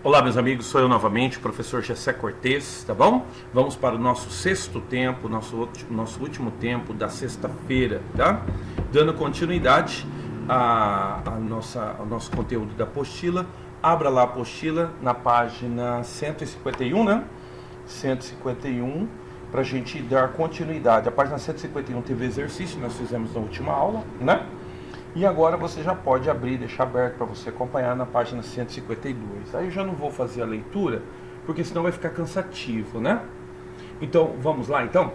Olá, meus amigos, sou eu novamente, o professor Gessé Cortez, tá bom? Vamos para o nosso sexto tempo, nosso último tempo da sexta-feira, tá? Dando continuidade ao nosso conteúdo da apostila. Abra lá a apostila na página 151, né? 151, para a gente dar continuidade. A página 151 teve exercício, nós fizemos na última aula, né? E agora você já pode abrir, deixar aberto para você acompanhar na página 152. Aí eu já não vou fazer a leitura, porque senão vai ficar cansativo, né? Então, vamos lá, então?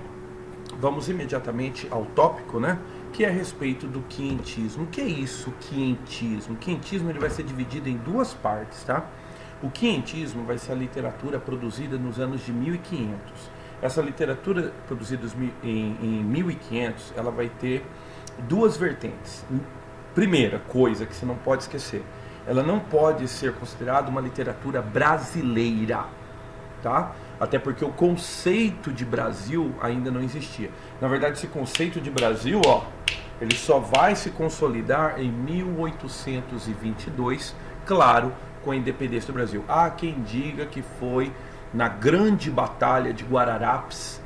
Vamos imediatamente ao tópico, né? Que é a respeito do quientismo. O que é isso, quientismo? O quientismo ele vai ser dividido em duas partes, tá? O quientismo vai ser a literatura produzida nos anos de 1500. Essa literatura produzida em 1500, ela vai ter duas vertentes. Primeira coisa que você não pode esquecer, ela não pode ser considerada uma literatura brasileira, tá? Até porque o conceito de Brasil ainda não existia. Na verdade, esse conceito de Brasil, ele só vai se consolidar em 1822, claro, com a independência do Brasil. Há quem diga que foi na grande batalha de Guararapes,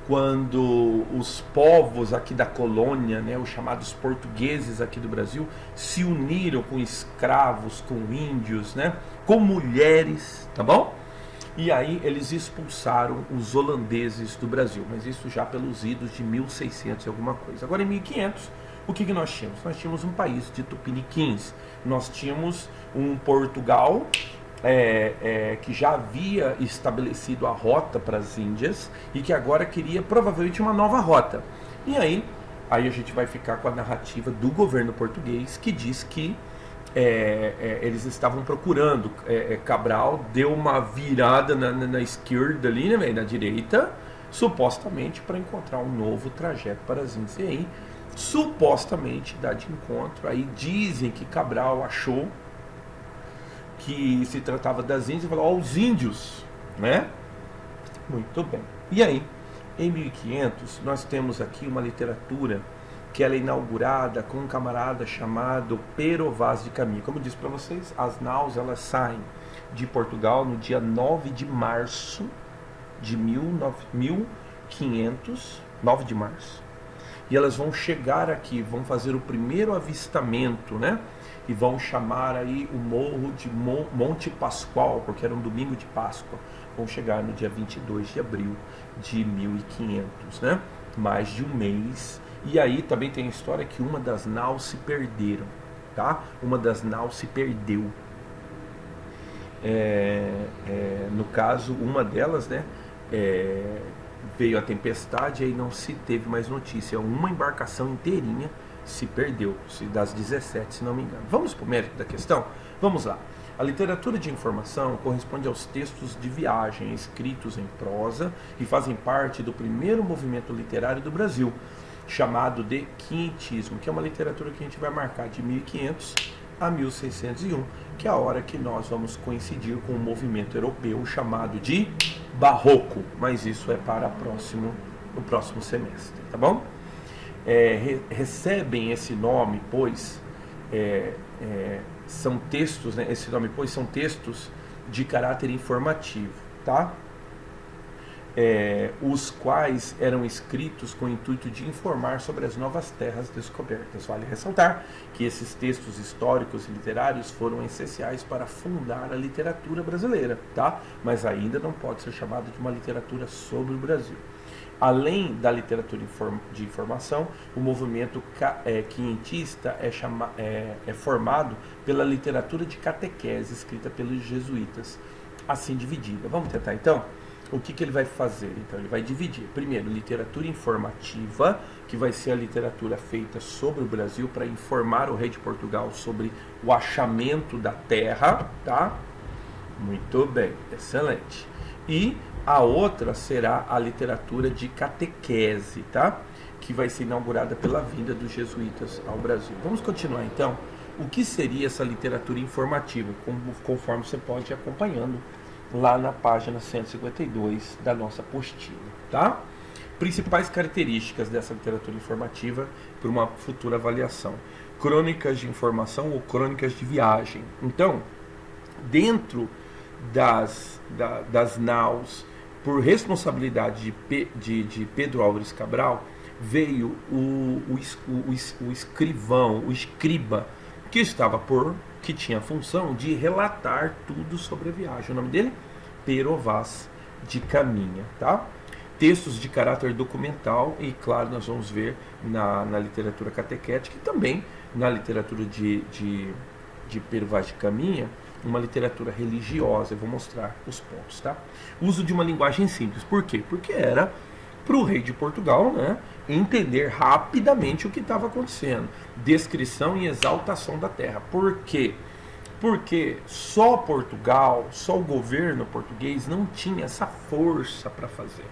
quando os povos aqui da colônia, né, os chamados portugueses aqui do Brasil, se uniram com escravos, com índios, né, com mulheres, tá bom? E aí eles expulsaram os holandeses do Brasil, mas isso já pelos idos de 1600 e alguma coisa. Agora em 1500, o que nós tínhamos? Nós tínhamos um país de tupiniquins, nós tínhamos um Portugal que já havia estabelecido a rota para as Índias e que agora queria provavelmente uma nova rota. E aí a gente vai ficar com a narrativa do governo português que diz que eles estavam procurando, Cabral deu uma virada na esquerda ali, né, na direita, supostamente para encontrar um novo trajeto para as Índias. E aí supostamente dá de encontro, aí dizem que Cabral achou que se tratava das Índias e falou, os índios, né? Muito bem. E aí, em 1500, nós temos aqui uma literatura que ela é inaugurada com um camarada chamado Pero Vaz de Caminha. Como eu disse para vocês, as naus elas saem de Portugal no dia 9 de março de 1500, 9 de março. E elas vão chegar aqui, vão fazer o primeiro avistamento, né? E vão chamar aí o morro de Monte Pascoal, porque era um domingo de Páscoa. Vão chegar no dia 22 de abril de 1500, né? Mais de um mês. E aí também tem a história que uma das naus se perderam, tá? Uma das naus se perdeu. No caso, uma delas, né? Veio a tempestade e aí não se teve mais notícia. Uma embarcação inteirinha se perdeu, das 17, se não me engano. Vamos para o mérito da questão? Vamos lá. A literatura de informação corresponde aos textos de viagem escritos em prosa e fazem parte do primeiro movimento literário do Brasil, chamado de quientismo, que é uma literatura que a gente vai marcar de 1500 a 1601, que é a hora que nós vamos coincidir com um movimento europeu chamado de Barroco, mas isso é para o próximo semestre, tá bom? Recebem esse nome, pois são textos, né? Esse nome, pois, são textos de caráter informativo, tá? Os quais eram escritos com o intuito de informar sobre as novas terras descobertas. Vale ressaltar que esses textos históricos e literários foram essenciais para fundar a literatura brasileira, tá? Mas ainda não pode ser chamado de uma literatura sobre o Brasil. Além da literatura de informação, o movimento quientista é formado pela literatura de catequese escrita pelos jesuítas, assim dividida. Vamos tentar então? O que ele vai fazer? Então, ele vai dividir. Primeiro, literatura informativa, que vai ser a literatura feita sobre o Brasil para informar o rei de Portugal sobre o achamento da terra, tá? Muito bem, excelente. E a outra será a literatura de catequese, tá? Que vai ser inaugurada pela vinda dos jesuítas ao Brasil. Vamos continuar então. O que seria essa literatura informativa? Conforme você pode ir acompanhando lá na página 152 da nossa apostila, tá? Principais características dessa literatura informativa para uma futura avaliação. Crônicas de informação ou crônicas de viagem. Então, dentro das naus, por responsabilidade de Pedro Álvares Cabral, veio o escrivão, o escriba, que tinha a função de relatar tudo sobre a viagem. O nome dele? Pero Vaz de Caminha, tá? Textos de caráter documental, e claro, nós vamos ver na literatura catequética e também na literatura de Pero Vaz de Caminha, uma literatura religiosa. Eu vou mostrar os pontos, tá? Uso de uma linguagem simples. Por quê? Porque era para o rei de Portugal, né, entender rapidamente o que estava acontecendo. Descrição e exaltação da terra. Por quê? Porque só Portugal, só o governo português não tinha essa força para fazer.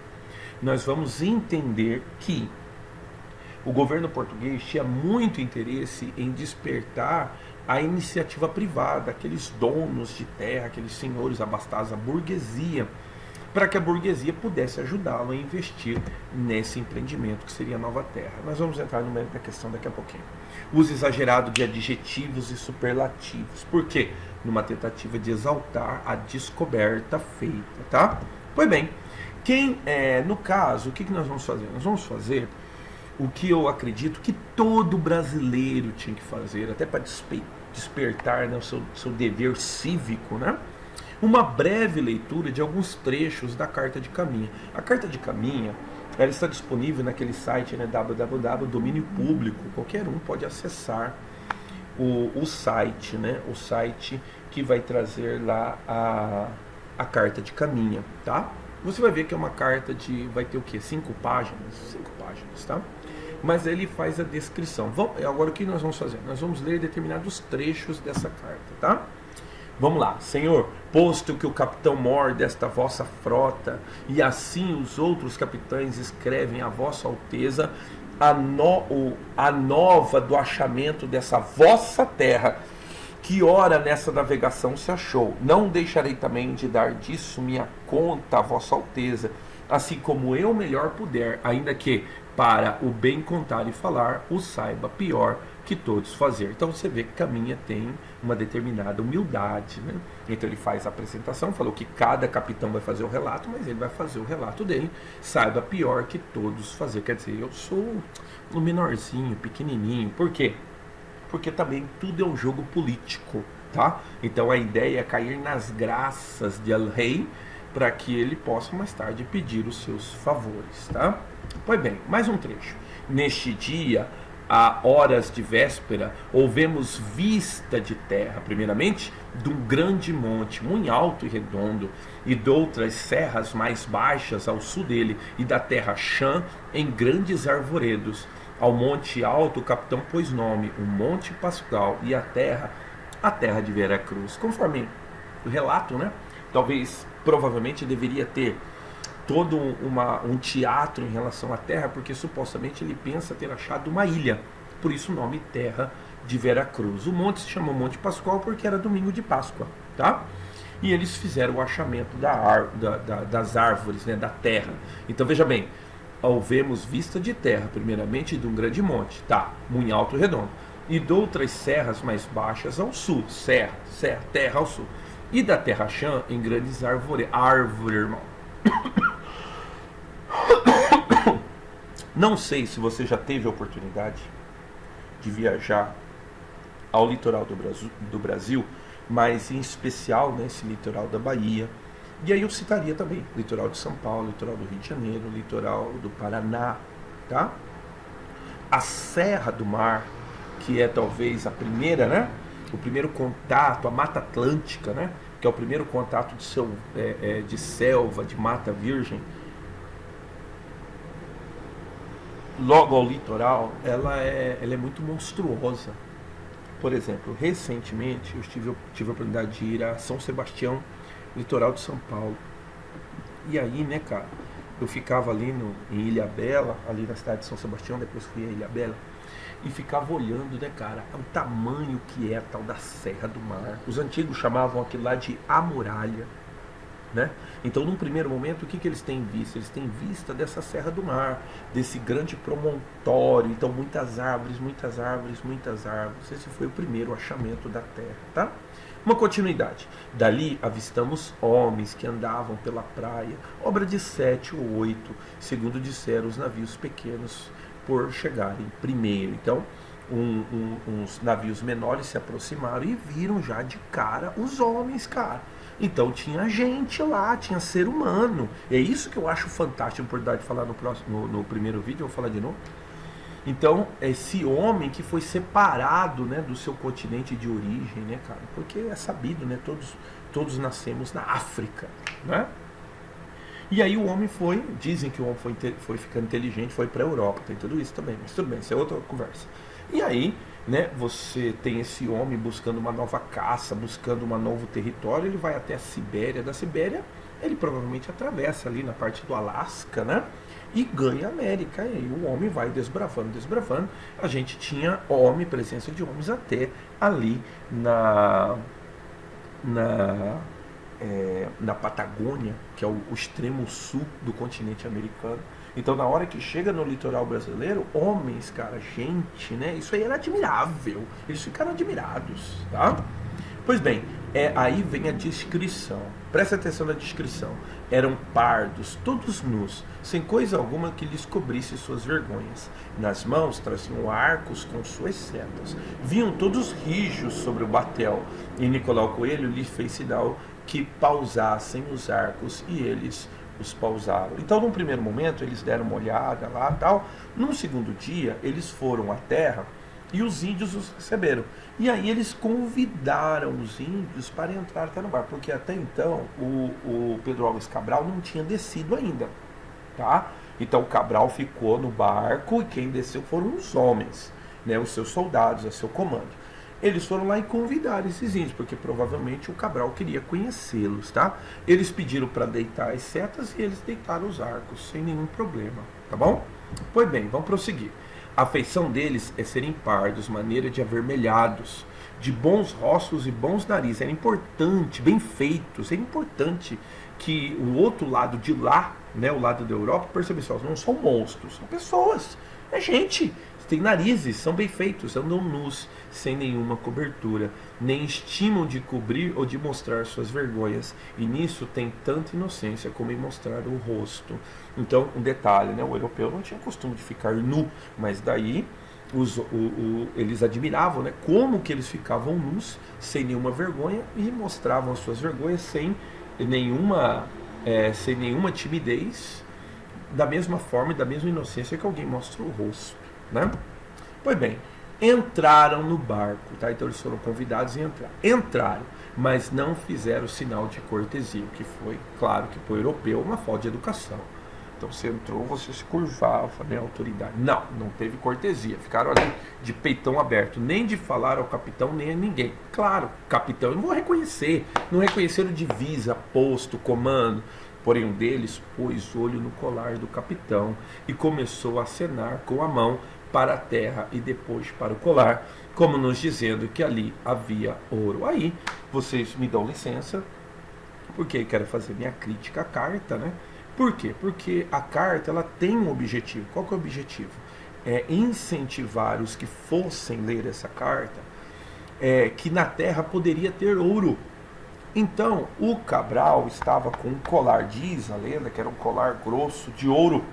Nós vamos entender que o governo português tinha muito interesse em despertar a iniciativa privada, aqueles donos de terra, aqueles senhores abastados, a burguesia, para que a burguesia pudesse ajudá-lo a investir nesse empreendimento que seria a Nova Terra. Nós vamos entrar no mérito da questão daqui a pouquinho. Uso exagerado de adjetivos e superlativos. Por quê? Numa tentativa de exaltar a descoberta feita, tá? Pois bem, no caso, o que nós vamos fazer? Nós vamos fazer o que eu acredito que todo brasileiro tinha que fazer, até para despertar, né, o seu dever cívico, né? Uma breve leitura de alguns trechos da Carta de Caminha. A Carta de Caminha, ela está disponível naquele site, né, www, domínio público, qualquer um pode acessar o site, né, o site que vai trazer lá a Carta de Caminha, tá? Você vai ver que é uma carta vai ter o quê? 5 páginas? 5 páginas, tá? Mas ele faz a descrição. Agora o que nós vamos fazer? Nós vamos ler determinados trechos dessa carta, tá? Vamos lá. Senhor, posto que o capitão mor desta vossa frota, e assim os outros capitães escrevem a vossa alteza, a nova do achamento dessa vossa terra, que ora nessa navegação se achou. Não deixarei também de dar disso minha conta a vossa alteza, assim como eu melhor puder, ainda que para o bem contar e falar, o saiba pior que todos fazer. Então você vê que Caminha tem uma determinada humildade, né? Então ele faz a apresentação, falou que cada capitão vai fazer o relato, mas ele vai fazer o relato dele, saiba pior que todos fazer. Quer dizer, eu sou o menorzinho, pequenininho. Por quê? Porque também tudo é um jogo político, tá? Então a ideia é cair nas graças de El Rei, para que ele possa mais tarde pedir os seus favores, tá? Pois bem, mais um trecho. Neste dia, a horas de véspera, houvemos vista de terra, primeiramente, de um grande monte, muito alto e redondo, e de outras serras mais baixas ao sul dele, e da terra chã, em grandes arvoredos. Ao monte alto o capitão pôs nome, o Monte Pascoal, e a terra de Vera Cruz. Conforme o relato, né? Talvez, provavelmente, deveria ter todo um teatro em relação à terra, porque supostamente ele pensa ter achado uma ilha, por isso o nome Terra de Vera Cruz. O monte se chamou Monte Pascoal porque era domingo de Páscoa, tá? E eles fizeram o achamento das árvores, né, da terra. Então veja bem, houvemos vista de terra, primeiramente de um grande monte, tá? Muito alto e redondo, e de outras serras mais baixas ao sul, terra ao sul, e da terra chã em grandes árvore, irmão. Não sei se você já teve a oportunidade de viajar ao litoral do Brasil, mas em especial nesse litoral da Bahia. E aí eu citaria também litoral de São Paulo, litoral do Rio de Janeiro, litoral do Paraná, tá? A Serra do Mar, que é talvez a primeira, né? O primeiro contato, a Mata Atlântica, né? Que é o primeiro contato de selva, de mata virgem, logo ao litoral, ela é muito monstruosa. Por exemplo, recentemente eu tive a oportunidade de ir a São Sebastião, litoral de São Paulo. E aí, né, cara, eu ficava ali em Ilhabela, ali na cidade de São Sebastião, depois fui a Ilhabela, e ficava olhando, né, cara, o tamanho que é a tal da Serra do Mar. Os antigos chamavam aquilo lá de A Muralha, né? Então, num primeiro momento, o que eles têm vista? Eles têm vista dessa Serra do Mar, desse grande promontório. Então, muitas árvores, muitas árvores, muitas árvores. Esse foi o primeiro achamento da Terra, tá? Uma continuidade. Dali avistamos homens que andavam pela praia, obra de 7 ou 8, segundo disseram os navios pequenos, por chegarem primeiro. Então, uns navios menores se aproximaram e viram já de cara os homens, cara. Então tinha gente lá, tinha ser humano. É isso que eu acho fantástico, a oportunidade de falar no primeiro vídeo, eu vou falar de novo. Então, esse homem que foi separado, né, do seu continente de origem, né, cara? Porque é sabido, né? Todos nascemos na África, né? E aí o homem dizem que o homem foi ficando inteligente, foi para a Europa, tem tudo isso também, mas tudo bem, isso é outra conversa. E aí, né, você tem esse homem buscando uma nova caça, buscando um novo território, ele vai até a Sibéria, da Sibéria ele provavelmente atravessa ali na parte do Alasca, né, e ganha a América, e aí o homem vai desbravando, a gente tinha presença de homens até ali na Patagônia, que é o extremo sul do continente americano. Então, na hora que chega no litoral brasileiro, homens, cara, gente, né? Isso aí era admirável. Eles ficaram admirados, tá? Pois bem, aí vem a descrição. Presta atenção na descrição. Eram pardos, todos nus, sem coisa alguma que lhes cobrisse suas vergonhas. Nas mãos traziam arcos com suas setas. Vinham todos rijos sobre o batel. E Nicolau Coelho lhe fez sinal que pausassem os arcos, e eles os pausaram. Então, num primeiro momento, eles deram uma olhada lá e tal. Num segundo dia, eles foram à terra e os índios os receberam. E aí eles convidaram os índios para entrar até no barco, porque até então o Pedro Álvares Cabral não tinha descido ainda, tá? Então o Cabral ficou no barco e quem desceu foram os homens, né, os seus soldados, a seu comando. Eles foram lá e convidaram esses índios, porque provavelmente o Cabral queria conhecê-los, tá? Eles pediram para deitar as setas e eles deitaram os arcos, sem nenhum problema, tá bom? Pois bem, vamos prosseguir. A feição deles é serem pardos, maneira de avermelhados, de bons rostos e bons narizes. Era importante, bem feitos, é importante que o outro lado de lá, né, o lado da Europa, percebe só, não são monstros, são pessoas, é gente. Tem narizes, são bem feitos, andam nus, sem nenhuma cobertura, nem estimam de cobrir ou de mostrar suas vergonhas, e nisso tem tanta inocência como em mostrar o rosto. Então, um detalhe, né? O europeu não tinha costume de ficar nu, mas daí eles admiravam, né? Como que eles ficavam nus, sem nenhuma vergonha, e mostravam as suas vergonhas sem nenhuma timidez, da mesma forma e da mesma inocência que alguém mostra o rosto, né? Pois bem, entraram no barco, tá? Então eles foram convidados a entrar. Entraram, mas não fizeram sinal de cortesia, que foi, claro, que para o europeu uma falta de educação. Então você entrou, você se curvava, né, a autoridade. Não teve cortesia. Ficaram ali de peitão aberto, nem de falar ao capitão, nem a ninguém. Claro, capitão, eu não vou reconhecer. Não reconheceram divisa, posto, comando. Porém, um deles pôs olho no colar do capitão e começou a acenar com a mão para a terra e depois para o colar, como nos dizendo que ali havia ouro. Aí, vocês me dão licença, porque eu quero fazer minha crítica à carta, né? Por quê? Porque a carta, ela tem um objetivo. Qual que é o objetivo? É incentivar os que fossem ler essa carta, que na terra poderia ter ouro. Então, o Cabral estava com um colar, diz a lenda, que era um colar grosso de ouro.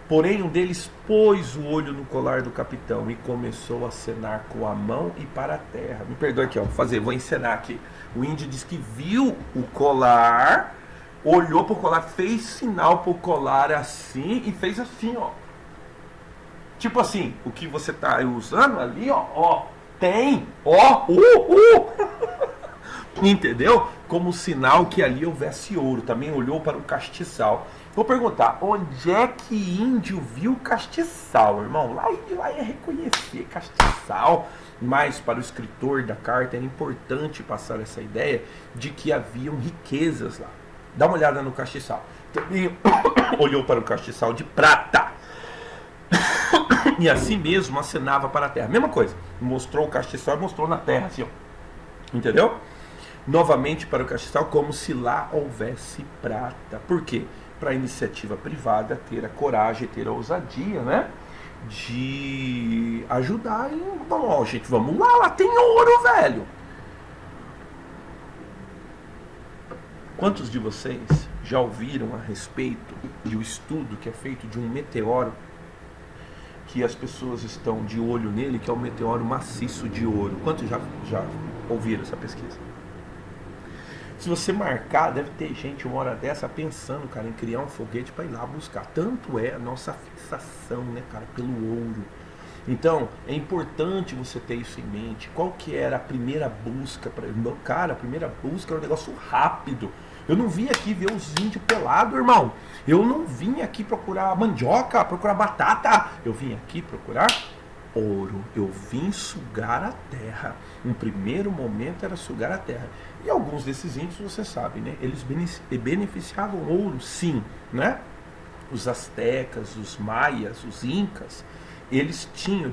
Porém, um deles pôs o olho no colar do capitão e começou a acenar com a mão e para a terra. Me perdoe aqui, ó, vou encenar aqui. O índio diz que viu o colar, olhou para o colar, fez sinal para o colar assim e fez assim, ó. Tipo assim, o que você está usando ali, ó, tem, ó, entendeu? Como sinal que ali houvesse ouro. Também olhou para o castiçal. Vou perguntar, onde é que índio viu castiçal, irmão? Lá índio vai reconhecer castiçal. Mas para o escritor da carta era importante passar essa ideia de que haviam riquezas lá. Dá uma olhada no castiçal. Também olhou para o castiçal de prata. E assim mesmo acenava para a terra. Mesma coisa. Mostrou o castiçal e mostrou na terra, assim, ó. Entendeu? Novamente para o castiçal, como se lá houvesse prata. Por quê? Para a iniciativa privada ter a coragem, ter a ousadia, né? De ajudar em... Bom, gente, vamos lá tem ouro, velho. Quantos de vocês já ouviram a respeito de um estudo que é feito de um meteoro que as pessoas estão de olho nele, que é o meteoro maciço de ouro? Quantos já ouviram essa pesquisa? Se você marcar, deve ter gente uma hora dessa pensando, cara, em criar um foguete para ir lá buscar. Tanto é a nossa fixação, né, cara, pelo ouro. Então, é importante você ter isso em mente. Qual que era a primeira busca? Cara, a primeira busca era um negócio rápido. Eu não vim aqui ver os índios pelados, irmão. Eu não vim aqui procurar mandioca, procurar batata. Eu vim aqui procurar ouro. Eu vim sugar a terra. No primeiro momento era sugar a terra. E alguns desses índios, você sabe, né? Eles beneficiavam ouro, sim, né? Os astecas, os maias, os incas, eles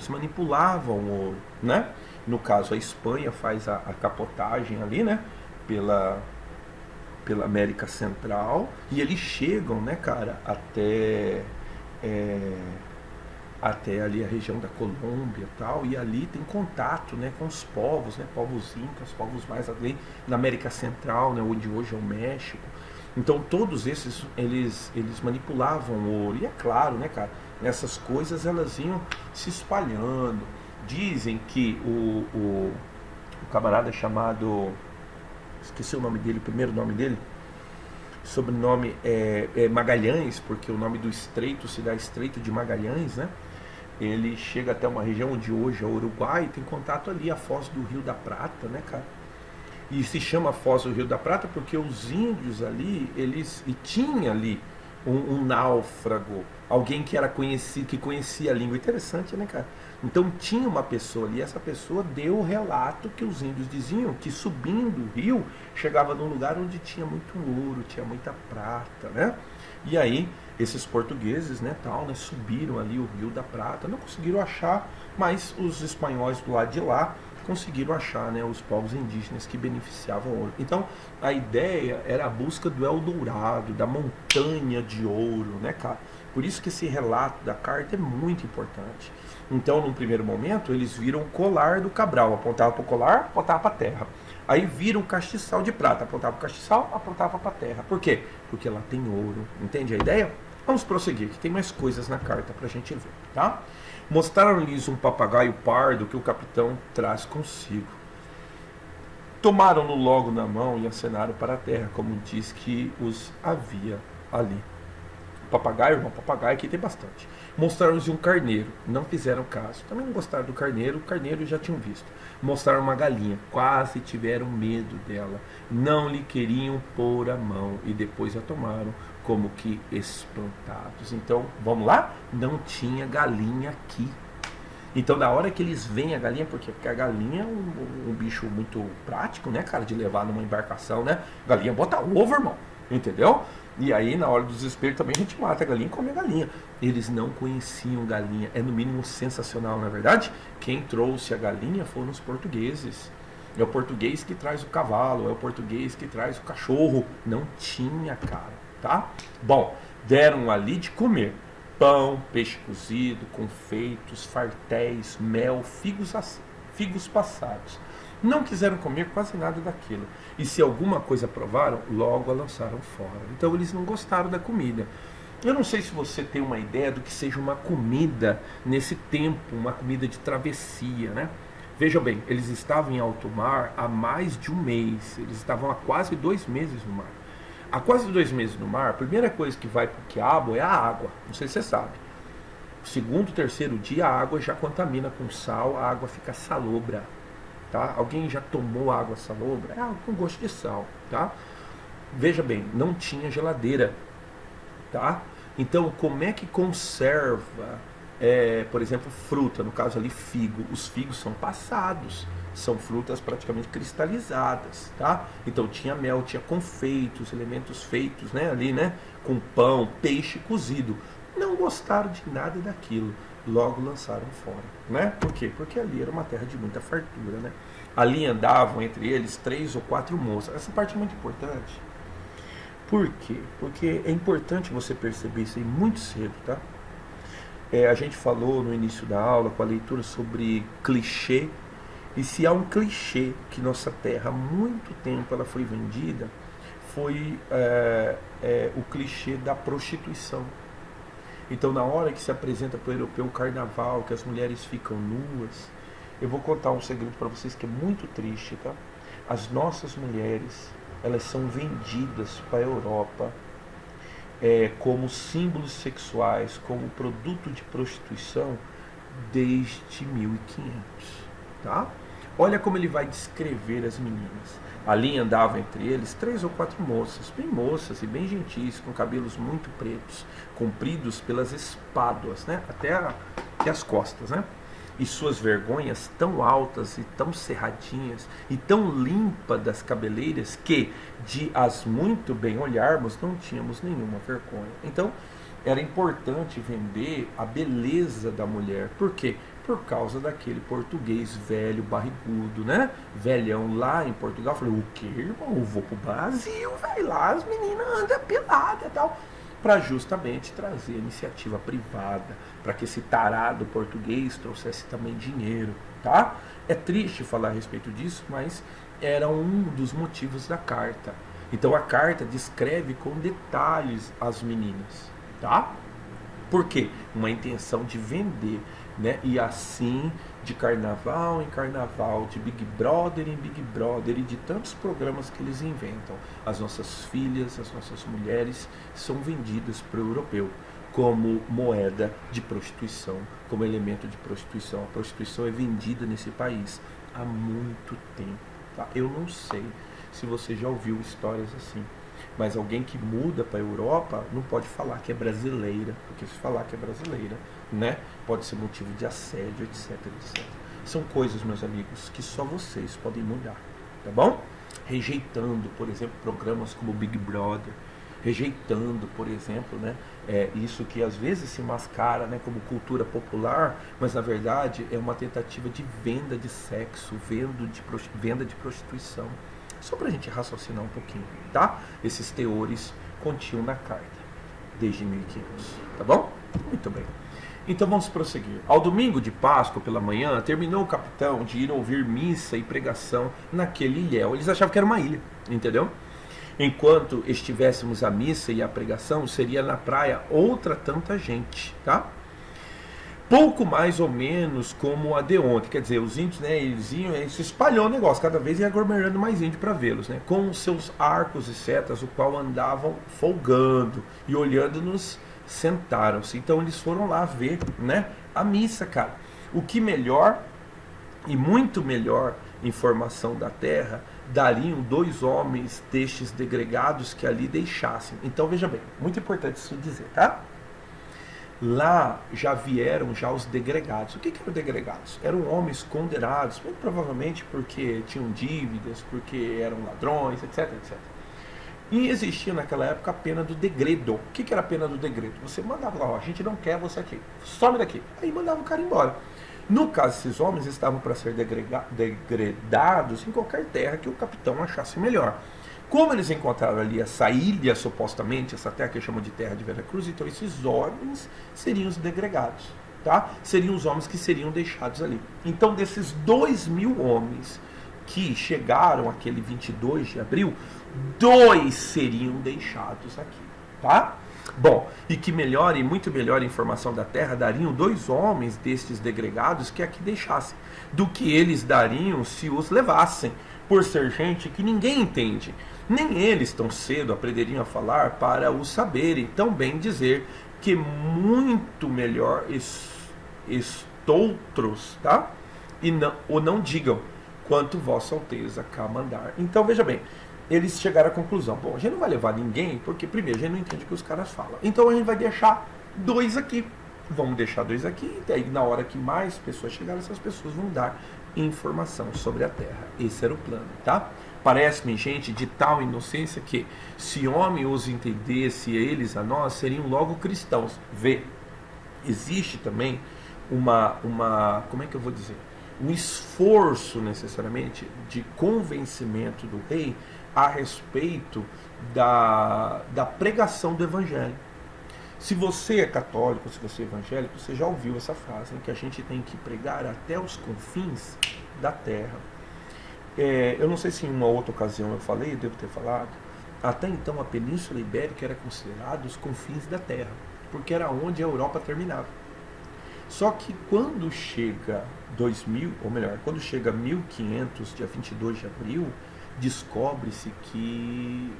manipulavam o ouro, né? No caso, a Espanha faz a capotagem ali, né? Pela América Central, e eles chegam, né, cara, até ali a região da Colômbia e tal, e ali tem contato, né, com os povos, né, povos incas, povos mais ali na América Central, né, onde hoje é o México. Então todos esses, eles manipulavam o ouro, e é claro, né, cara, essas coisas elas iam se espalhando. Dizem que o camarada chamado, esqueci o nome dele, o primeiro nome dele, sobrenome é Magalhães, porque o nome do estreito se dá Estreito de Magalhães, né? Ele chega até uma região onde hoje é o Uruguai, tem contato ali, a foz do Rio da Prata, né, cara? E se chama Foz do Rio da Prata porque os índios ali, tinha ali um náufrago, alguém que era conhecido, que conhecia a língua. Interessante, né, cara? Então tinha uma pessoa ali, essa pessoa deu o relato que os índios diziam que subindo o rio, chegava num lugar onde tinha muito ouro, tinha muita prata, né? E aí, esses portugueses, né, subiram ali o Rio da Prata, não conseguiram achar, mas os espanhóis do lado de lá conseguiram achar, né, os povos indígenas que beneficiavam o ouro. Então, a ideia era a busca do Eldorado, da montanha de ouro, né, cara? Por isso que esse relato da carta é muito importante. Então, num primeiro momento, eles viram o colar do Cabral, apontava para o colar, apontava para a terra. Aí viram o castiçal de prata, apontava para o castiçal, apontava para a terra. Por quê? Porque lá tem ouro. Entende a ideia? Vamos prosseguir, que tem mais coisas na carta para a gente ver, tá? Mostraram-lhes um papagaio pardo que o capitão traz consigo. Tomaram-no logo na mão e acenaram para a terra, como diz que os havia ali. Papagaio, irmão, papagaio aqui tem bastante. Mostraram-lhes um carneiro, não fizeram caso. Também não gostaram do carneiro, o carneiro já tinham visto. Mostraram uma galinha, quase tiveram medo dela. Não lhe queriam pôr a mão e depois a tomaram como que espantados. Então, vamos lá? Não tinha galinha aqui. Então, da hora que eles veem a galinha, porque a galinha é um bicho muito prático, né, cara, de levar numa embarcação, né? Galinha bota ovo, irmão, entendeu? E aí, na hora do desespero, também a gente mata a galinha e come a galinha. Eles não conheciam galinha. É, no mínimo, sensacional, não é verdade? Quem trouxe a galinha foram os portugueses. É o português que traz o cavalo, é o português que traz o cachorro. Não tinha, cara, tá? Bom, deram ali de comer pão, peixe cozido, confeitos, fartéis, mel, figos passados. Não quiseram comer quase nada daquilo. E se alguma coisa provaram, logo a lançaram fora. Então eles não gostaram da comida. Eu não sei se você tem uma ideia do que seja uma comida nesse tempo, uma comida de travessia, né? Veja bem, eles estavam em alto mar há mais de um mês. Eles estavam há quase 2 meses no mar. Há quase 2 meses no mar, a primeira coisa que vai para o quiabo é a água. Não sei se você sabe. O segundo, terceiro dia, a água já contamina com sal, a água fica salobra. Tá? Alguém já tomou água salobra? É água com gosto de sal, tá? Veja bem, não tinha geladeira, tá? Então, como é que conserva, por exemplo, fruta? No caso ali, figo. Os figos são passados, são frutas praticamente cristalizadas, tá? Então, tinha mel, tinha confeitos, elementos feitos, né? Ali, né? Com pão, peixe cozido. Não gostaram de nada daquilo. Logo lançaram fora, né? Por quê? Porque ali era uma terra de muita fartura, né? Ali andavam entre eles 3 ou 4 moças. Essa parte é muito importante. Por quê? Porque é importante você perceber isso aí muito cedo, tá? A gente falou no início da aula com a leitura sobre clichê. E se há um clichê que nossa terra há muito tempo ela foi vendida, foi o clichê da prostituição. Então, na hora que se apresenta para o europeu o carnaval, que as mulheres ficam nuas, eu vou contar um segredo para vocês que é muito triste, tá? As nossas mulheres, elas são vendidas para a Europa como símbolos sexuais, como produto de prostituição desde 1500, tá? Olha como ele vai descrever as meninas. Ali andavam entre eles 3 ou 4 moças, bem moças e bem gentis, com cabelos muito pretos, compridos pelas espáduas, né? Até as costas, né? E suas vergonhas tão altas e tão cerradinhas e tão limpas das cabeleiras que, de as muito bem olharmos, não tínhamos nenhuma vergonha. Então, era importante vender a beleza da mulher. Por quê? Por causa daquele português velho, barrigudo, né? Velhão lá em Portugal. Falei, o quê, irmão? Eu vou pro Brasil, velho. Lá as meninas andam peladas e tal. Para justamente trazer iniciativa privada, para que esse tarado português trouxesse também dinheiro, tá? É triste falar a respeito disso, mas era um dos motivos da carta. Então a carta descreve com detalhes as meninas, tá? Por quê? Uma intenção de vender, né? E assim, de carnaval em carnaval, de Big Brother em Big Brother e de tantos programas que eles inventam, as nossas filhas, as nossas mulheres são vendidas para o europeu como moeda de prostituição, como elemento de prostituição. A prostituição é vendida nesse país há muito tempo, tá? Eu não sei se você já ouviu histórias assim, mas alguém que muda para a Europa não pode falar que é brasileira, porque se falar que é brasileira, né, pode ser motivo de assédio, etc, etc. São coisas, meus amigos, que só vocês podem mudar, tá bom? Rejeitando, por exemplo, programas como Big Brother, rejeitando, por exemplo, né, isso que às vezes se mascara, né, como cultura popular, mas na verdade é uma tentativa de venda de sexo, venda de prostituição. Só para a gente raciocinar um pouquinho, tá? Esses teores continham na carta, desde 1500, tá bom? Muito bem. Então vamos prosseguir. Ao domingo de Páscoa, pela manhã, terminou o capitão de ir ouvir missa e pregação naquele ilhéu. Eles achavam que era uma ilha, entendeu? Enquanto estivéssemos à missa e à pregação, seria na praia outra tanta gente, tá? Pouco mais ou menos como a de ontem, quer dizer, os índios, né, eles se espalhou o negócio, cada vez ia aglomerando mais índio para vê-los, né, com os seus arcos e setas, o qual andavam folgando e olhando-nos, sentaram-se. Então eles foram lá ver, né, a missa, cara. O que melhor e muito melhor informação da terra dariam 2 homens destes degregados que ali deixassem. Então veja bem, muito importante isso dizer, tá? Lá já vieram os degregados. O que eram degregados? Eram homens condenados, muito provavelmente porque tinham dívidas, porque eram ladrões, etc, etc. E existia naquela época a pena do degredo. O que era a pena do degredo? Você mandava lá, ó, a gente não quer você aqui, some daqui. Aí mandava o cara embora. No caso, esses homens estavam para ser degredados em qualquer terra que o capitão achasse melhor. Como eles encontraram ali essa ilha, supostamente, essa terra que chamam de Terra de Veracruz, então esses homens seriam os degregados, tá? Seriam os homens que seriam deixados ali. Então, desses 2.000 homens que chegaram aquele 22 de abril, 2 seriam deixados aqui, tá? Bom, e que melhor e muito melhor informação da terra dariam 2 homens destes degregados que aqui deixassem, do que eles dariam se os levassem, por ser gente que ninguém entende. Nem eles tão cedo aprenderiam a falar para o saberem tão bem dizer que muito melhor estoutros, tá? E não digam quanto vossa alteza cá mandar. Então veja bem, eles chegaram à conclusão, bom, a gente não vai levar ninguém, porque primeiro a gente não entende o que os caras falam. Então a gente vai deixar 2 aqui. Vamos deixar 2 aqui, e daí na hora que mais pessoas chegarem, essas pessoas vão dar informação sobre a terra. Esse era o plano, tá? Parece-me, gente, de tal inocência que, se homem os entendesse e eles a nós, seriam logo cristãos. Vê, existe também como é que eu vou dizer? Um esforço, necessariamente, de convencimento do rei a respeito da pregação do evangelho. Se você é católico, se você é evangélico, você já ouviu essa frase, que a gente tem que pregar até os confins da terra. Eu não sei se em uma outra ocasião eu falei, eu devo ter falado, Até então a Península Ibérica era considerada os confins da Terra, porque era onde a Europa terminava. Só que quando chega 2000, ou melhor, quando chega 1500, dia 22 de abril, descobre-se que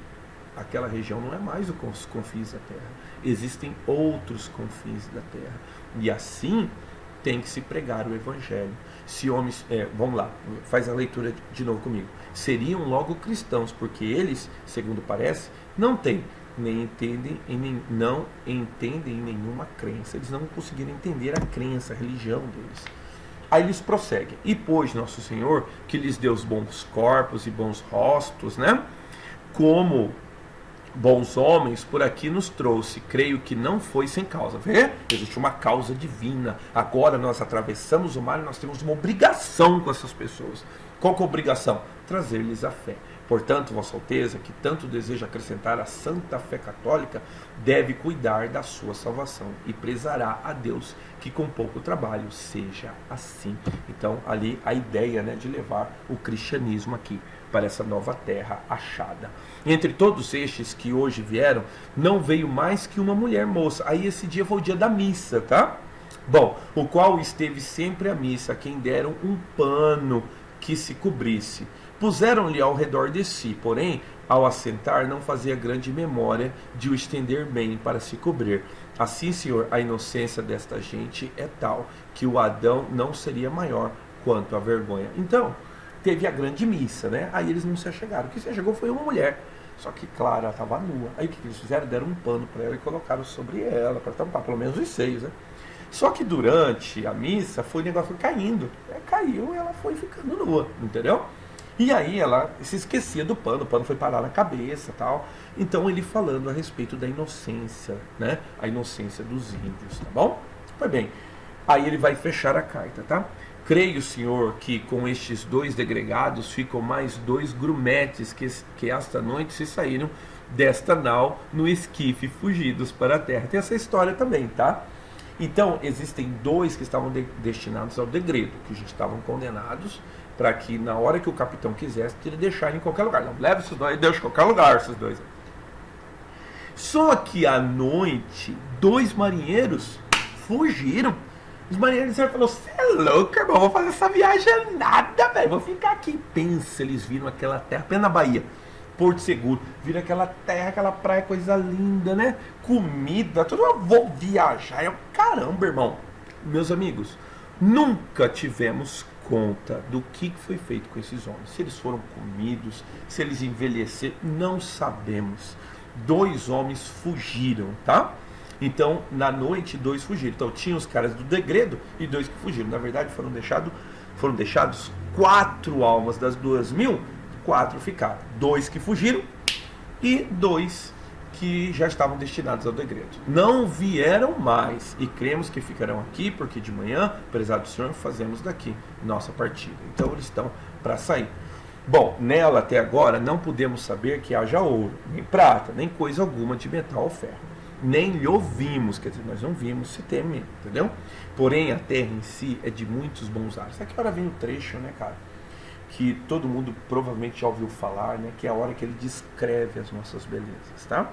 aquela região não é mais os confins da Terra. Existem outros confins da Terra. E assim tem que se pregar o Evangelho. Se homens, vamos lá, faz a leitura de novo comigo. Seriam logo cristãos, porque eles, segundo parece, não entendem nenhuma crença. Eles não conseguiram entender a crença, a religião deles. Aí eles prosseguem. E pois Nosso Senhor, que lhes deu os bons corpos e bons rostos, né? Como bons homens, por aqui nos trouxe, creio que não foi sem causa. Vê? Existe uma causa divina. Agora nós atravessamos o mar e nós temos uma obrigação com essas pessoas. Qual que é a obrigação? Trazer-lhes a fé. Portanto, Vossa Alteza, que tanto deseja acrescentar a santa fé católica, deve cuidar da sua salvação e prezará a Deus que com pouco trabalho seja assim. Então, ali a ideia, né, de levar o cristianismo aqui para essa nova terra achada. Entre todos estes que hoje vieram, não veio mais que uma mulher moça. Aí esse dia foi o dia da missa, tá? Bom, o qual esteve sempre à missa, a quem deram um pano que se cobrisse. Puseram-lhe ao redor de si, porém, ao assentar, não fazia grande memória de o estender bem para se cobrir. Assim, Senhor, a inocência desta gente é tal, que o Adão não seria maior quanto a vergonha. Então, teve a grande missa, né? Aí eles não se achegaram. O que se achegou foi uma mulher. Só que, claro, ela estava nua. Aí o que eles fizeram? Deram um pano para ela e colocaram sobre ela, para tampar pelo menos os seios, né? Só que durante a missa, o negócio foi caindo. Caiu e ela foi ficando nua, entendeu? E aí ela se esquecia do pano, o pano foi parar na cabeça e tal. Então ele falando a respeito da inocência, né? A inocência dos índios, tá bom? Pois bem, aí ele vai fechar a carta, tá? Creio, Senhor, que com estes 2 degregados ficam mais 2 grumetes que esta noite se saíram desta nau no esquife fugidos para a terra. Tem essa história também, tá? Então, existem 2 que estavam destinados ao degredo, que já estavam condenados para que na hora que o capitão quisesse, ele deixar em qualquer lugar. Não, leva esses 2 e deixa em qualquer lugar, esses 2. Só que à noite, 2 marinheiros fugiram. Os marinheiros disseram, você é louco, irmão, vou fazer essa viagem nada, velho, vou ficar aqui. Pensa, eles viram aquela terra, apenas na Bahia, Porto Seguro, viram aquela terra, aquela praia, coisa linda, né? Comida, tudo, eu vou viajar. Caramba, irmão. Meus amigos, nunca tivemos conta do que foi feito com esses homens. Se eles foram comidos, se eles envelheceram, não sabemos. 2 homens fugiram, tá? Então, na noite, 2 fugiram. Então, tinha os caras do degredo e 2 que fugiram. Na verdade, foram deixados 4 almas das 2.000, 4 ficaram. 2 que fugiram e 2 que já estavam destinados ao degredo. Não vieram mais e cremos que ficarão aqui, porque de manhã, prezado Senhor, fazemos daqui nossa partida. Então, eles estão para sair. Bom, nela até agora não podemos saber que haja ouro, nem prata, nem coisa alguma de metal ou ferro. Nem lhe ouvimos, quer dizer, nós não vimos se teme, entendeu? Porém, a terra em si é de muitos bons ares. Aqui hora vem o trecho, né, cara? Que todo mundo provavelmente já ouviu falar, né? Que é a hora que ele descreve as nossas belezas, tá?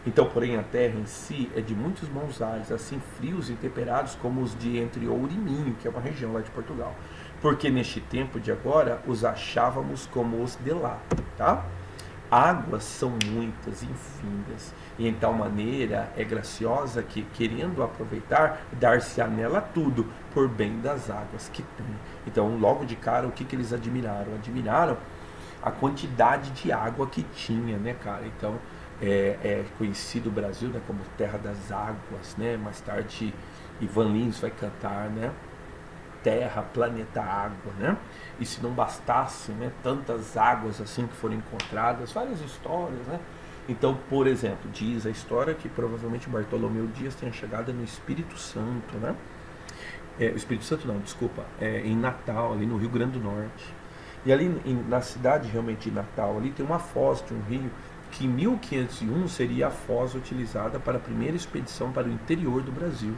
Então, porém, a terra em si é de muitos bons ares, assim frios e temperados como os de entre Ouro e Minho, que é uma região lá de Portugal. Porque neste tempo de agora os achávamos como os de lá, tá? Águas são muitas, infindas, e em tal maneira é graciosa que, querendo aproveitar, dar-se-á nela tudo, por bem das águas que tem. Então, logo de cara, o que eles admiraram? Admiraram a quantidade de água que tinha, né, cara? Então, é conhecido o Brasil, né, como terra das águas, né? Mais tarde, Ivan Lins vai cantar, né? Terra, planeta água, né? E se não bastasse, né, tantas águas assim que foram encontradas, várias histórias, né? Então, por exemplo, diz a história que provavelmente Bartolomeu Dias tenha chegado no Espírito Santo, né? O Espírito Santo não, desculpa, em Natal, ali no Rio Grande do Norte. E ali na cidade realmente de Natal, ali tem uma foz de um rio que em 1501 seria a foz utilizada para a primeira expedição para o interior do Brasil.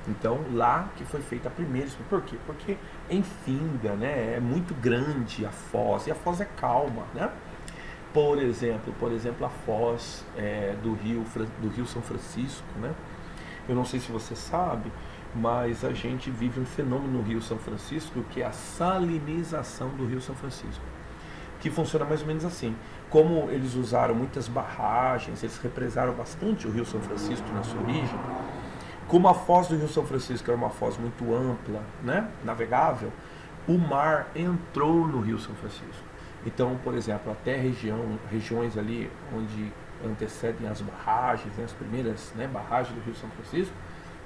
Então, lá que foi feita a primeira expedição. Por quê? Porque é infinda, né? É muito grande a foz, e a foz é calma, né? Por exemplo, a foz do Rio São Francisco, né? Eu não sei se você sabe, mas a gente vive um fenômeno no Rio São Francisco que é a salinização do Rio São Francisco, que funciona mais ou menos assim. Como eles usaram muitas barragens, eles represaram bastante o Rio São Francisco na sua origem, como a foz do Rio São Francisco era uma foz muito ampla, né, navegável, o mar entrou no Rio São Francisco. Então, por exemplo, até regiões ali onde antecedem as barragens, né, as primeiras, né, barragens do Rio São Francisco,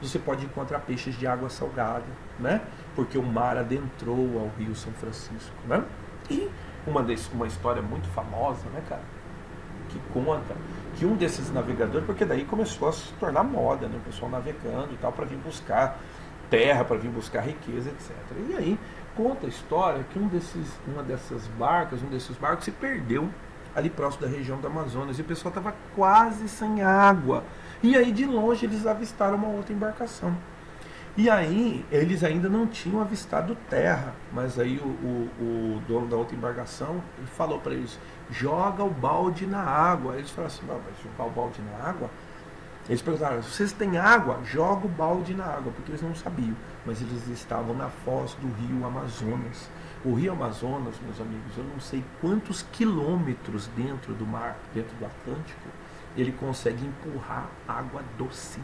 você pode encontrar peixes de água salgada, né, porque o mar adentrou ao Rio São Francisco, né? E uma história muito famosa, né, cara, que conta que um desses navegadores, porque daí começou a se tornar moda, né, o pessoal navegando e tal, para vir buscar terra, para vir buscar riqueza, etc. E aí conta a história que um desses barcos se perdeu ali próximo da região do Amazonas e o pessoal estava quase sem água. E aí de longe eles avistaram uma outra embarcação. E aí eles ainda não tinham avistado terra, mas aí o dono da outra embarcação ele falou para eles: joga o balde na água. Aí eles falaram assim: não, mas jogar o balde na água? Eles perguntaram: vocês têm água? Joga o balde na água, porque eles não sabiam. Mas eles estavam na foz do rio Amazonas. O rio Amazonas, meus amigos, eu não sei quantos quilômetros dentro do mar, dentro do Atlântico, ele consegue empurrar água doce.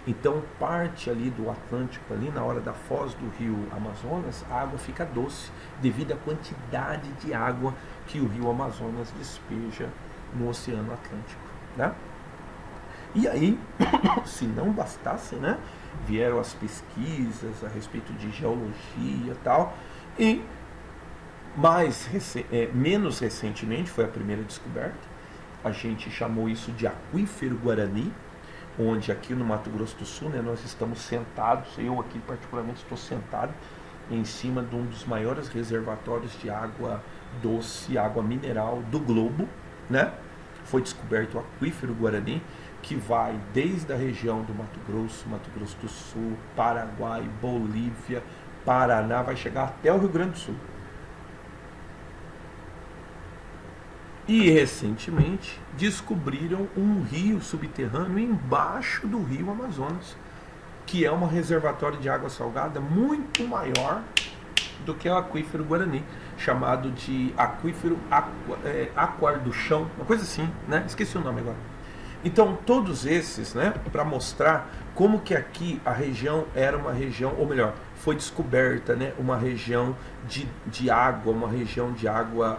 Então parte ali do Atlântico, ali na hora da foz do rio Amazonas, a água fica doce, devido à quantidade de água que o rio Amazonas despeja no Oceano Atlântico, né? E aí, se não bastasse, né, vieram as pesquisas a respeito de geologia e tal, e menos recentemente, foi a primeira descoberta, a gente chamou isso de aquífero Guarani, onde aqui no Mato Grosso do Sul, né, nós estamos sentados, eu aqui particularmente estou sentado em cima de um dos maiores reservatórios de água doce, água mineral do globo, né? Foi descoberto o aquífero Guarani, que vai desde a região do Mato Grosso do Sul, Paraguai, Bolívia, Paraná, vai chegar até o Rio Grande do Sul. E recentemente descobriram um rio subterrâneo embaixo do rio Amazonas, que é um reservatório de água salgada muito maior do que o aquífero Guarani, chamado de aquífero Aquar do Chão, uma coisa assim, né? Esqueci o nome agora. Então, todos esses, né, para mostrar como que aqui a região era uma região, ou melhor, foi descoberta, né, uma região de água, uma região de água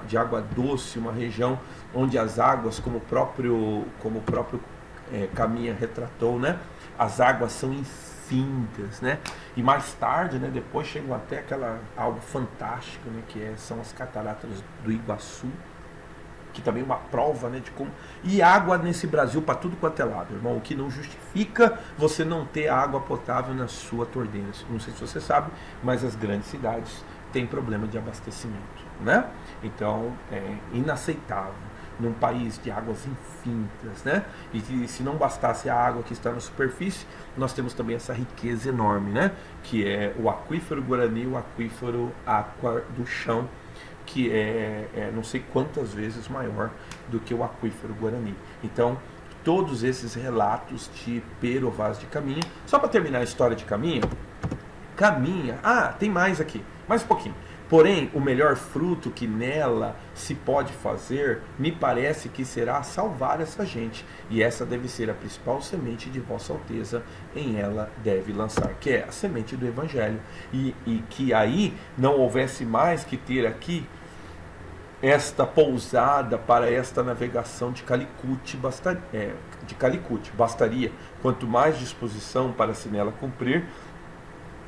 doce, uma região onde as águas, como o próprio Caminha retratou, né, as águas são infindas, né, e mais tarde, né, depois chegam até algo fantástico, né, são as cataratas do Iguaçu, que também é uma prova, né, de como... E água nesse Brasil para tudo quanto é lado, irmão, o que não justifica você não ter água potável na sua torneira. Não sei se você sabe, mas as grandes cidades têm problema de abastecimento, né? Então, é inaceitável num país de águas infinitas, né? E se não bastasse a água que está na superfície, nós temos também essa riqueza enorme, né? Que é o aquífero Guarani, o aquífero Aquar do Chão, que é não sei quantas vezes maior do que o aquífero Guarani. Então, todos esses relatos de Pero Vaz de Caminha. Só para terminar a história de Caminha, tem mais aqui, mais um pouquinho. Porém, o melhor fruto que nela se pode fazer, me parece que será salvar essa gente. E essa deve ser a principal semente de Vossa Alteza, em ela deve lançar, que é a semente do Evangelho. E que aí não houvesse mais que ter aqui esta pousada para esta navegação de Calicut, bastaria quanto mais disposição para se nela cumprir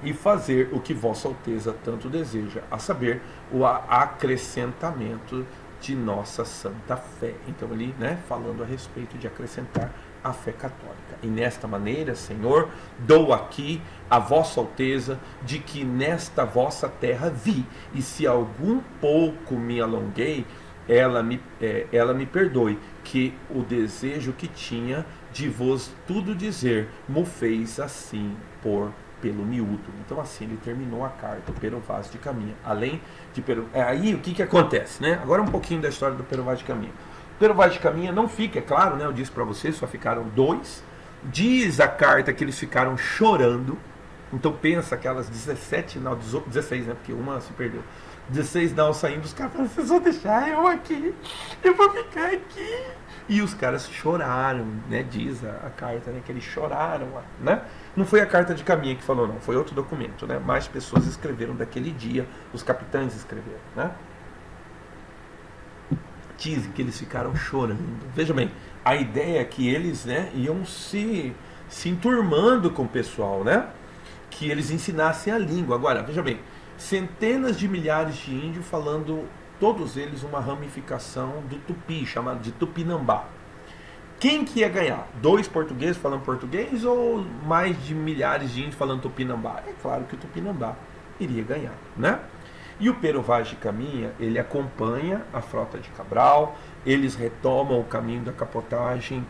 e fazer o que Vossa Alteza tanto deseja, a saber, o acrescentamento de nossa santa fé. Então ali, né, falando a respeito de acrescentar a fé católica. E nesta maneira, Senhor, dou aqui a Vossa Alteza de que nesta vossa terra vi, e se algum pouco me alonguei, ela me perdoe, que o desejo que tinha de vos tudo dizer, mo fez assim por pelo miúdo. Então assim ele terminou a carta, o Pero Vaz de Caminha. Além de Pero... Aí o que acontece, né? Agora um pouquinho da história do Pero Vaz de Caminha. O Pero Vaz de Caminha não fica, é claro, né? Eu disse para vocês, só ficaram 2. Diz a carta que eles ficaram chorando. Então pensa aquelas 16 né? Porque uma se perdeu. 16 naus saindo, os caras falaram, vocês vão deixar eu aqui, eu vou ficar aqui. E os caras choraram, né? Diz a carta, né? Que eles choraram, né? Não foi a carta de Caminha que falou, não, foi outro documento, né? Mais pessoas escreveram daquele dia, os capitães escreveram, né? Dizem que eles ficaram chorando. Veja bem, a ideia é que eles, né, iam se enturmando com o pessoal, né? Que eles ensinassem a língua. Agora, veja bem, centenas de milhares de índios falando, todos eles uma ramificação do tupi, chamado de tupinambá. Quem que ia ganhar? 2 portugueses falando português ou mais de milhares de índios falando tupinambá? É claro que o tupinambá iria ganhar, né? E o Pero Vaz de Caminha, ele acompanha a frota de Cabral, eles retomam o caminho da capotagem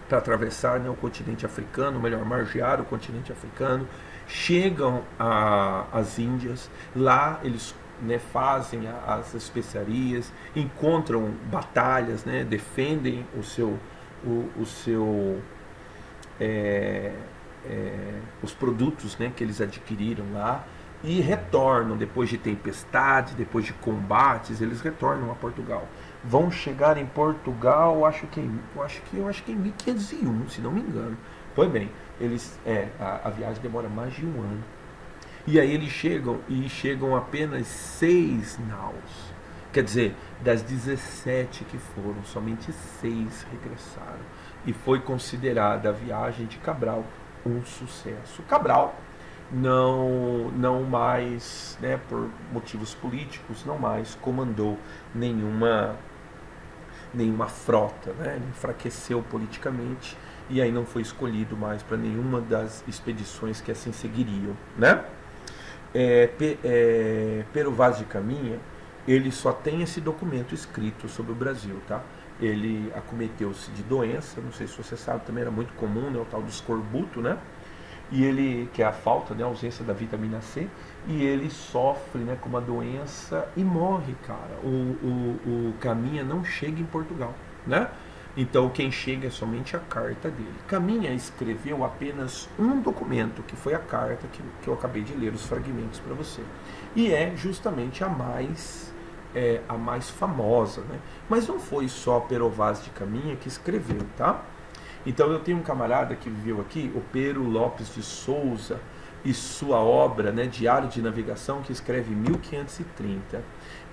para atravessar, né, o continente africano, melhor, margear o continente africano, chegam às Índias, lá eles, né, fazem as especiarias, encontram batalhas, né, defendem os produtos, né, que eles adquiriram lá e retornam depois de tempestades, depois de combates, eles retornam a Portugal. Vão chegar em Portugal, acho que em 1501, se não me engano. Pois bem, a viagem demora mais de um ano. E aí eles chegam apenas 6 naus. Quer dizer, das 17 que foram, somente 6 regressaram. E foi considerada a viagem de Cabral um sucesso. Cabral não mais, né, por motivos políticos, não mais comandou nenhuma frota, né? Ele enfraqueceu politicamente e aí não foi escolhido mais para nenhuma das expedições que assim seguiriam, né? Pero Vaz de Caminha, ele só tem esse documento escrito sobre o Brasil, tá? Ele acometeu-se de doença, não sei se você sabe, também era muito comum, né, o tal do escorbuto, né? E ele, que é a falta, né, a ausência da vitamina C, e ele sofre, né, com uma doença e morre, cara. O Caminha não chega em Portugal, né? Então quem chega é somente a carta dele. Caminha escreveu apenas um documento, que foi a carta que eu acabei de ler os fragmentos para você. E é justamente a mais famosa, né? Mas não foi só Pero Vaz de Caminha que escreveu, tá? Então eu tenho um camarada que viveu aqui, o Pero Lopes de Souza, e sua obra, né, Diário de Navegação, que escreve em 1530.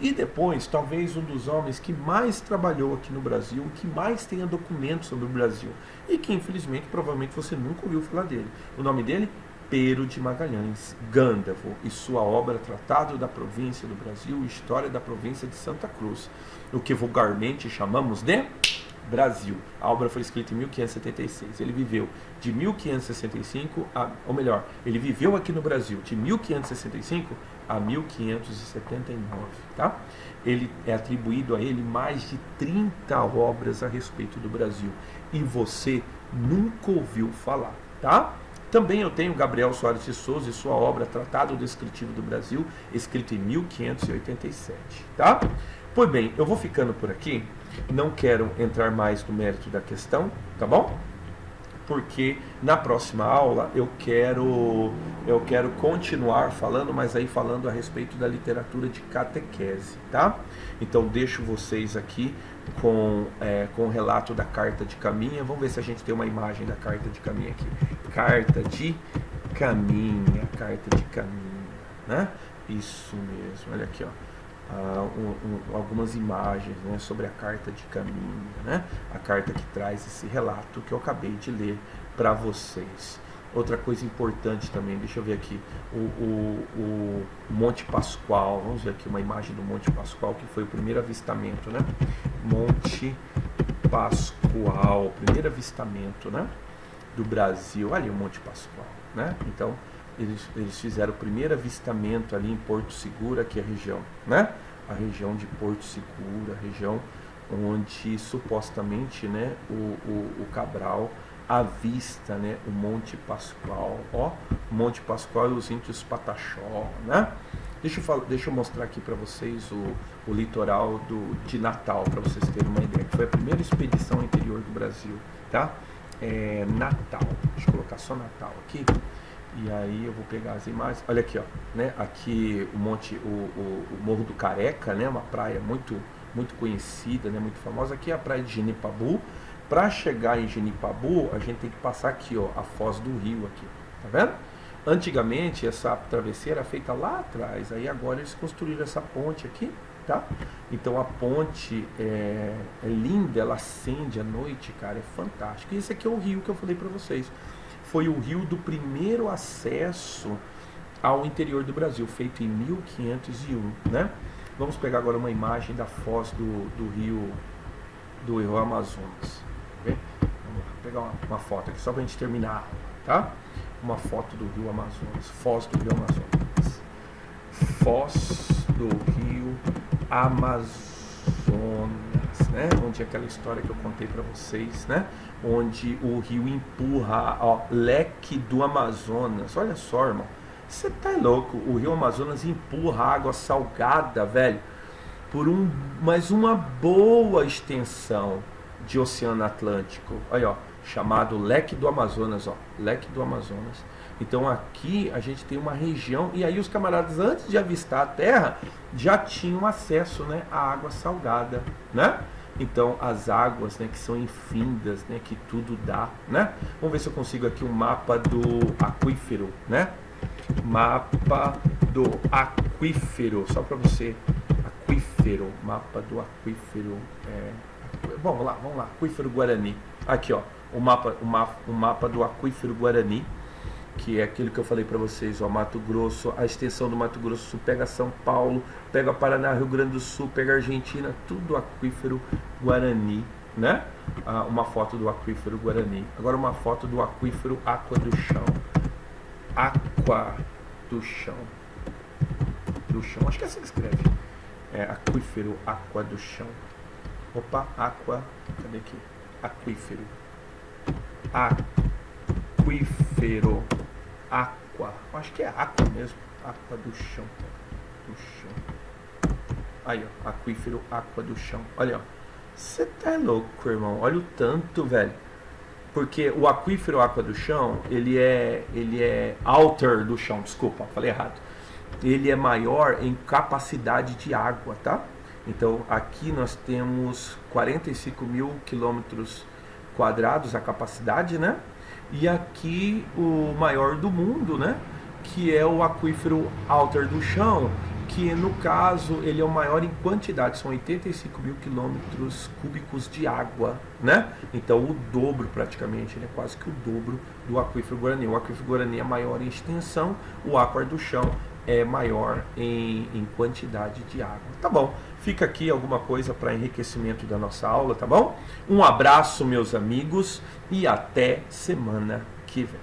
E depois, talvez um dos homens que mais trabalhou aqui no Brasil, que mais tenha documentos sobre o Brasil, e que infelizmente, provavelmente você nunca ouviu falar dele. O nome dele? Pero de Magalhães Gândavo, e sua obra Tratado da Província do Brasil e História da Província de Santa Cruz, o que vulgarmente chamamos de Brasil. A obra foi escrita em 1576. Ele viveu de 1565 ou melhor, ele viveu aqui no Brasil de 1565 a 1579, tá? Ele é atribuído a ele mais de 30 obras a respeito do Brasil e você nunca ouviu falar, tá? Também eu tenho Gabriel Soares de Souza e sua obra Tratado Descritivo do Brasil, escrito em 1587, tá? Pois bem, eu vou ficando por aqui, não quero entrar mais no mérito da questão, tá bom? Porque na próxima aula eu quero continuar falando, mas aí falando a respeito da literatura de catequese, tá? Então deixo vocês aqui com o relato da Carta de Caminha. Vamos ver se a gente tem uma imagem da Carta de Caminha aqui. Carta de Caminha, né? Isso mesmo, olha aqui, ó. Algumas imagens, né, sobre a Carta de Caminha, né? A carta que traz esse relato que eu acabei de ler para vocês. Outra coisa importante também, deixa eu ver aqui, o Monte Pascoal, vamos ver aqui uma imagem do Monte Pascoal, que foi o primeiro avistamento, né? Monte Pascoal, primeiro avistamento, né, do Brasil. Ali o Monte Pascoal, né? Então eles fizeram o primeiro avistamento ali em Porto Seguro, aqui a região, né? A região de Porto Seguro, a região onde supostamente, né, o Cabral à vista, né, o Monte Pascoal, ó, o Monte Pascoal e os índios Pataxó, né? Deixa eu mostrar aqui para vocês o litoral de Natal, para vocês terem uma ideia. Foi a primeira expedição ao interior do Brasil, tá? Natal, deixa eu colocar só Natal aqui. E aí eu vou pegar as imagens. Olha aqui, ó, né? Aqui o Morro do Careca, né? Uma praia muito conhecida, né? Muito famosa. Aqui é a praia de Genipabu. Para chegar em Genipabu, a gente tem que passar aqui, ó, a Foz do Rio aqui, tá vendo? Antigamente essa travessia era feita lá atrás. Aí agora eles construíram essa ponte aqui, tá? Então a ponte é linda, ela acende à noite, cara, é fantástico. E esse aqui é o rio que eu falei para vocês. Foi o rio do primeiro acesso ao interior do Brasil, feito em 1501, né? Vamos pegar agora uma imagem da foz do rio Amazonas. Vamos lá, pegar uma foto aqui, só para a gente terminar a aula, tá? Uma foto do rio Amazonas, foz do rio Amazonas. Foz do rio Amazonas, né? Onde é aquela história que eu contei para vocês, né? Onde o rio empurra, ó, leque do Amazonas. Olha só, irmão, você tá louco? O rio Amazonas empurra água salgada, velho, por mais uma boa extensão de Oceano Atlântico. Olha, ó, chamado Leque do Amazonas, ó, Leque do Amazonas. Então aqui a gente tem uma região, e aí os camaradas, antes de avistar a terra, já tinham acesso, né, à água salgada, né? Então as águas, né, que são infindas, né, que tudo dá, né? Vamos ver se eu consigo aqui um mapa do aquífero, né? Mapa do aquífero, só para você, aquífero, mapa do aquífero, vamos lá, aquífero Guarani. Aqui, ó, o mapa do aquífero Guarani, que é aquilo que eu falei para vocês, ó, Mato Grosso, a extensão do Mato Grosso Sul pega São Paulo, pega Paraná, Rio Grande do Sul, pega Argentina, tudo aquífero Guarani, né? Uma foto do aquífero Guarani. Agora uma foto do aquífero Água do Chão. Água do Chão. Do Chão, acho que é assim que escreve. Aquífero Água do Chão. Opa, água, cadê aqui? Aquífero. Aquífero. Aqua, acho que é aqua mesmo, aqua do chão, aí ó, aquífero, aqua do chão, olha ó, você tá louco, irmão, olha o tanto, velho, porque o aquífero, aqua do chão, ele é alter do chão, desculpa, falei errado, ele é maior em capacidade de água, tá? Então aqui nós temos 45 mil quilômetros quadrados a capacidade, né? E aqui o maior do mundo, né? Que é o aquífero alter do chão, que no caso ele é o maior em quantidade, são 85 mil quilômetros cúbicos de água, né? Então o dobro praticamente, né? Quase que o dobro do aquífero Guarani. O aquífero Guarani é maior em extensão, o aquífero do chão é maior em quantidade de água. Tá bom, fica aqui alguma coisa para enriquecimento da nossa aula, tá bom? Um abraço, meus amigos, e até semana que vem.